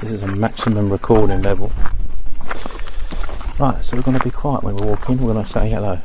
This is a maximum recording level. Right, so we're going to be quiet when we're walking. We're going to say hello.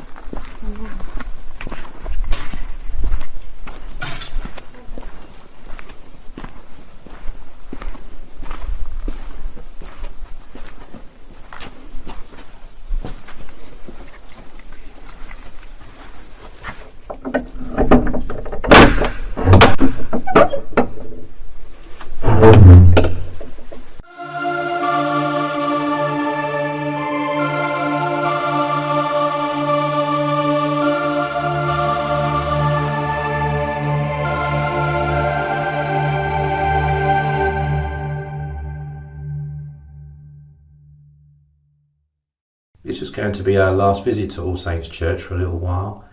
This was going to be our last visit to All Saints Church for a little while.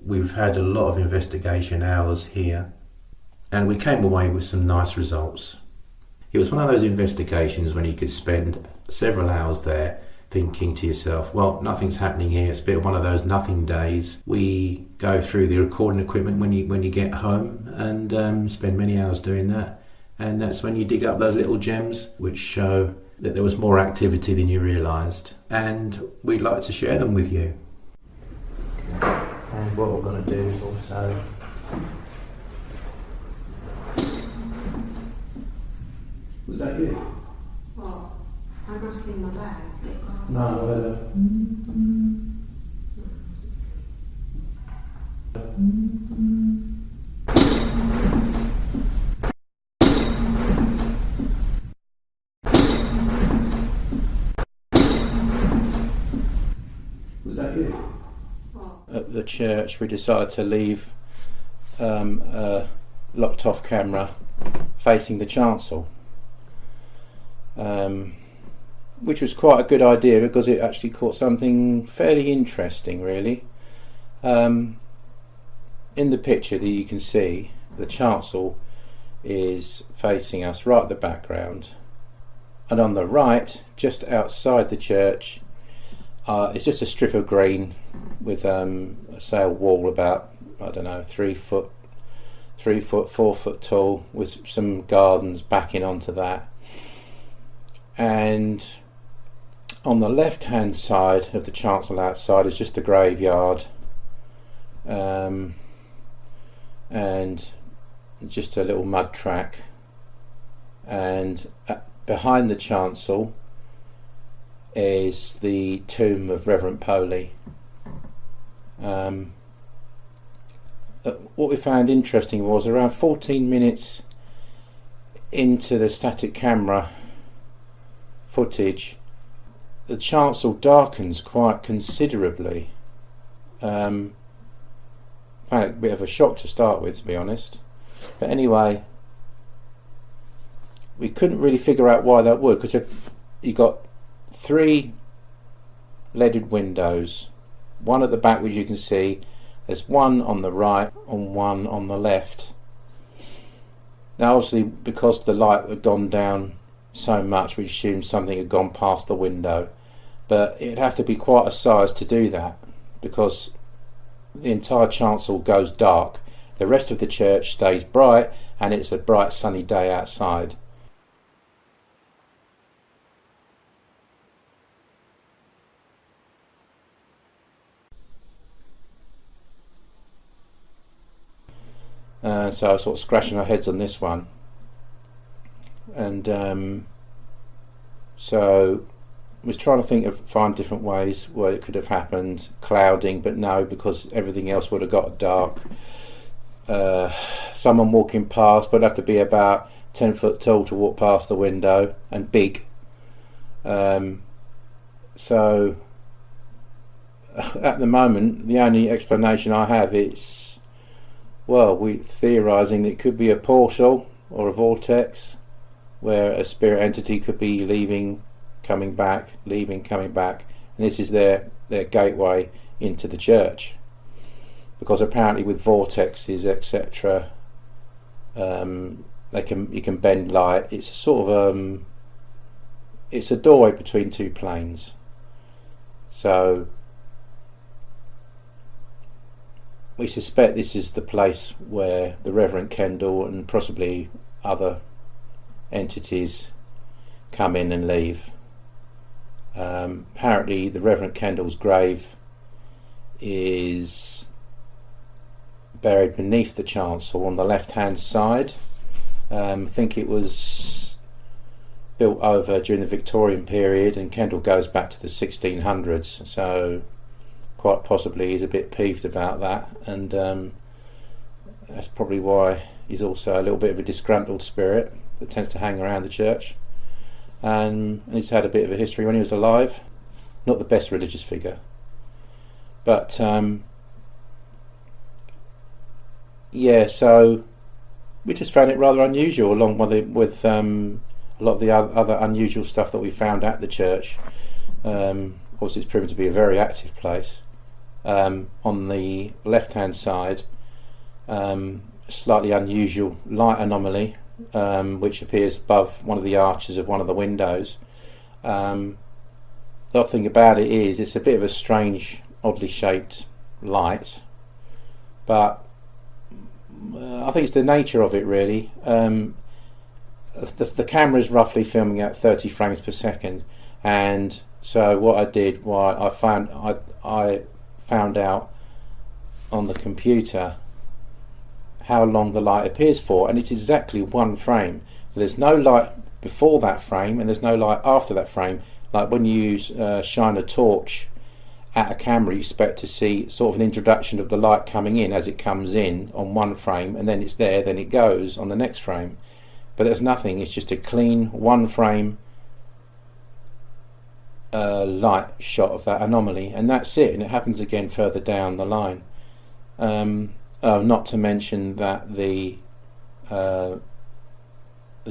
We've had a lot of investigation hours here and we came away with some nice results. It was one of those investigations when you could spend several hours there thinking to yourself, well, nothing's happening here. It's a bit of one of those nothing days. We go through the recording equipment when you get home and spend many hours doing that. And that's when you dig up those little gems which show that there was more activity than you realised, and we'd like to share them with you. And what we're going to do is also was that you? What? I must in my bag to get glasses. No, was that you? At the church, we decided to leave a locked off camera facing the chancel, which was quite a good idea because it actually caught something fairly interesting, really. In the picture that you can see, the chancel is facing us right at the background, and on the right, just outside the church, it's just a strip of green with a sail wall about, I don't know, 3 foot, 4 foot tall, with some gardens backing onto that. And on the left hand side of the chancel outside is just a graveyard, and just a little mud track, and behind the chancel is the tomb of Reverend Poley. What we found interesting was around 14 minutes into the static camera footage, the chancel darkens quite considerably. Found it a bit of a shock to start with, to be honest, but anyway, we couldn't really figure out why that would, because you got 3 leaded windows, one at the back which you can see, there's one on the right and one on the left. Now obviously, because the light had gone down so much, we assumed something had gone past the window, but it'd have to be quite a size to do that, because the entire chancel goes dark, the rest of the church stays bright, and it's a bright sunny day outside. So I was sort of scratching our heads on this one, and so I was trying to find different ways where it could have happened. Clouding, but no, because everything else would have got dark. Someone walking past, but have to be about 10 foot tall to walk past the window, and big. So at the moment, the only explanation I have is, well, we're theorising that it could be a portal or a vortex where a spirit entity could be leaving, coming back, leaving, coming back, and this is their gateway into the church, because apparently with vortexes, etc., you can bend light. It's a sort of it's a doorway between 2 planes. So we suspect this is the place where the Reverend Kendall and possibly other entities come in and leave. Apparently the Reverend Kendall's grave is buried beneath the chancel on the left hand side. I think it was built over during the Victorian period, and Kendall goes back to the 1600s, so quite possibly he's a bit peeved about that, and that's probably why he's also a little bit of a disgruntled spirit that tends to hang around the church. And he's had a bit of a history when he was alive. Not the best religious figure, but yeah, so we just found it rather unusual, along with a lot of the other unusual stuff that we found at the church. Obviously it's proven to be a very active place. On the left hand side, slightly unusual light anomaly, which appears above one of the arches of one of the windows. The odd thing about it is it's a bit of a strange, oddly shaped light, but I think it's the nature of it really. The camera is roughly filming at 30 frames per second, and so what I did was I found out on the computer how long the light appears for, and it's exactly one frame. So there's no light before that frame and there's no light after that frame. Like when you shine a torch at a camera, you expect to see sort of an introduction of the light coming in as it comes in on one frame, and then it's there, then it goes on the next frame. But there's nothing, it's just a clean one frame light shot of that anomaly, and that's it, and it happens again further down the line. Not to mention that the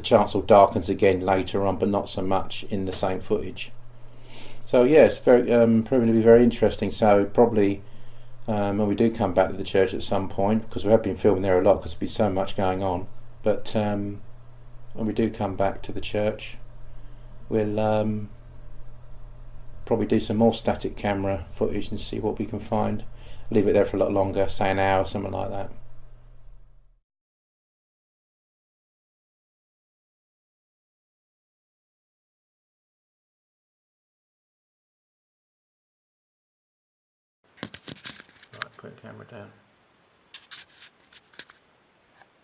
chancel darkens again later on, but not so much in the same footage. So yes, very proving to be very interesting. So probably when we do come back to the church at some point, because we have been filming there a lot because there's been so much going on, but when we do come back to the church, we'll probably do some more static camera footage and see what we can find. Leave it there for a lot longer, say an hour, something like that. Right, put the camera down.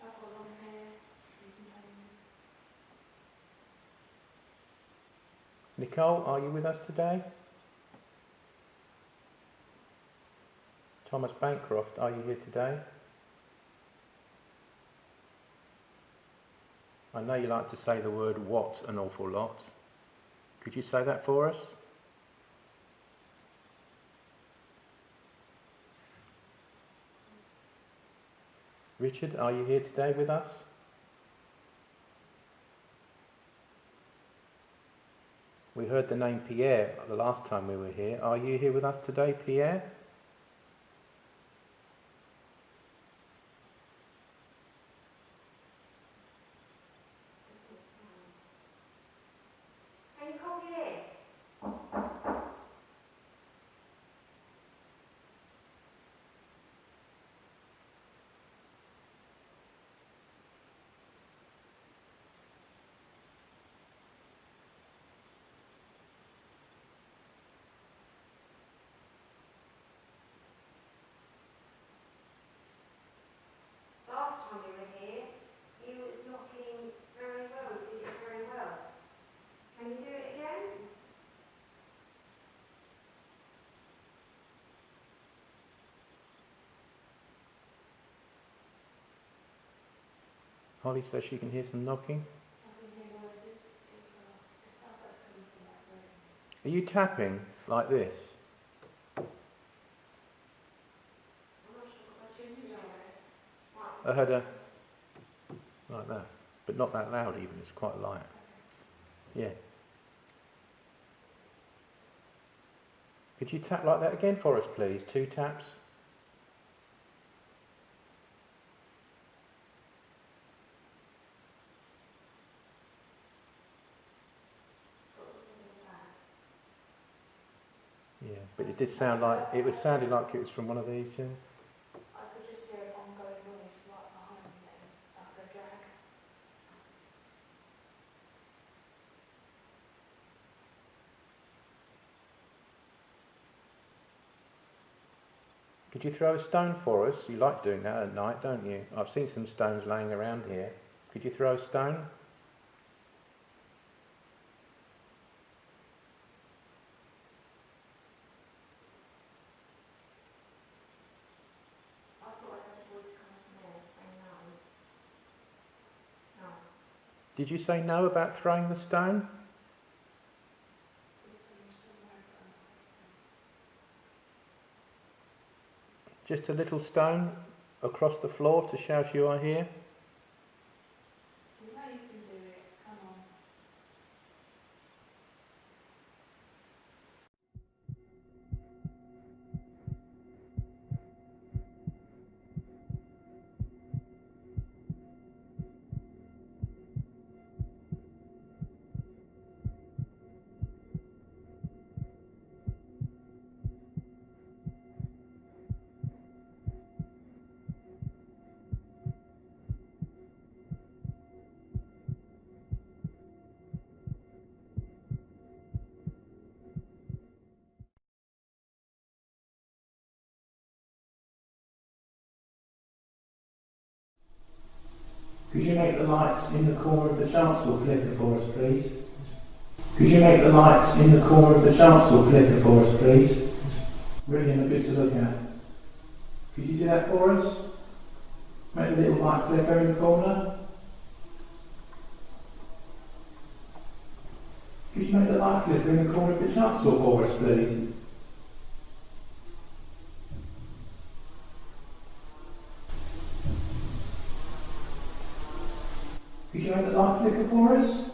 I've got long hair. Nicole, are you with us today? Thomas Bancroft, are you here today? I know you like to say the word "what" an awful lot. Could you say that for us? Richard, are you here today with us? We heard the name Pierre the last time we were here. Are you here with us today, Pierre? Can you copy this? Last time you were here, you was knocking very well. You did it very well. Can you do it again? Holly says she can hear some knocking. I can hear noises. It sounds like it's coming from that room. Are you tapping like this? I'm not sure. I just do it. I heard a like that, but not that loud even. It's quite light. Yeah. Could you tap like that again for us, please? 2 taps. Yeah, but it did sound like it was sounding like it was from one of these, yeah. I could just hear an ongoing noise right behind me, like a drag. Could you throw a stone for us? You like doing that at night, don't you? I've seen some stones laying around here. Could you throw a stone? I thought I heard a voice coming from there saying no. No. Did you say no about throwing the stone? Just a little stone across the floor to shout you are here? You know you can do it. Come on. Could you make the lights in the corner of the chancel flicker for us, please? Could you make the lights in the corner of the chancel flicker for us, please? It's brilliant and good to look at. Could you do that for us? Make the little light flicker in the corner. Could you make the light flicker in the corner of the chancel for us, please? Could you make the light flicker for us?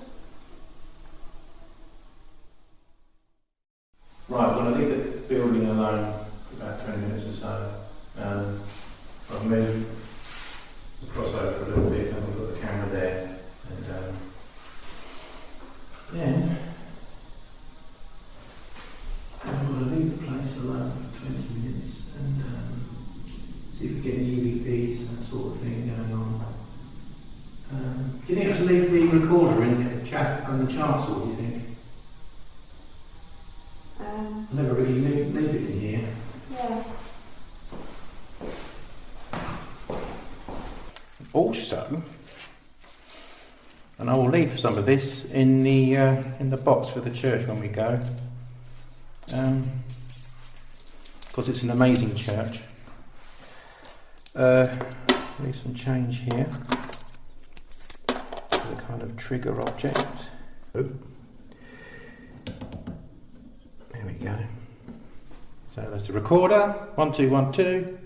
Right, I'm going to leave the building alone for about 20 minutes or so. I'll move the crossover for a little bit and we've got the camera there. And then I'm going to leave the place alone for 20 minutes and see if we get any EVPs and that sort of thing going on. Do you think I should leave the recorder in the chat on the chancel, do you think? I never really leave it in here. Yeah. Also, and I will leave some of this in the box for the church when we go, because it's an amazing church. Leave some change here. The kind of trigger object. Oh. There we go. So that's the recorder, 1212,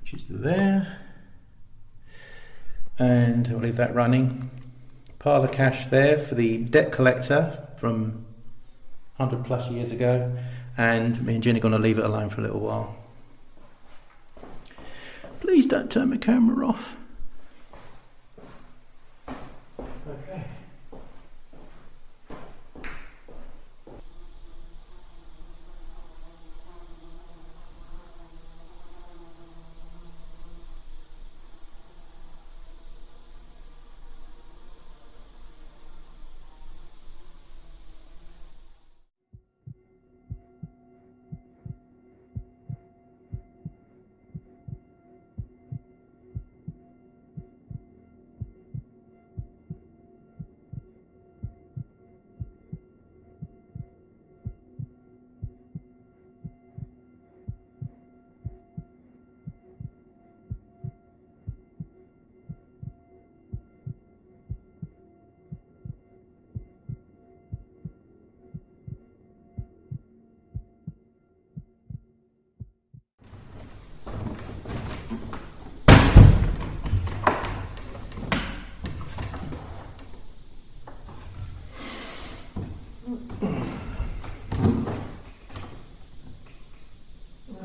which is there. And I'll leave that running. Pile of cash there for the debt collector from 100 plus years ago. And me and Jen are going to leave it alone for a little while. Please don't turn my camera off. Okay.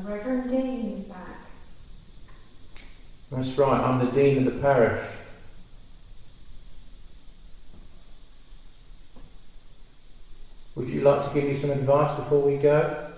Reverend Dean is back. That's right, I'm the Dean of the parish. Would you like to give me some advice before we go?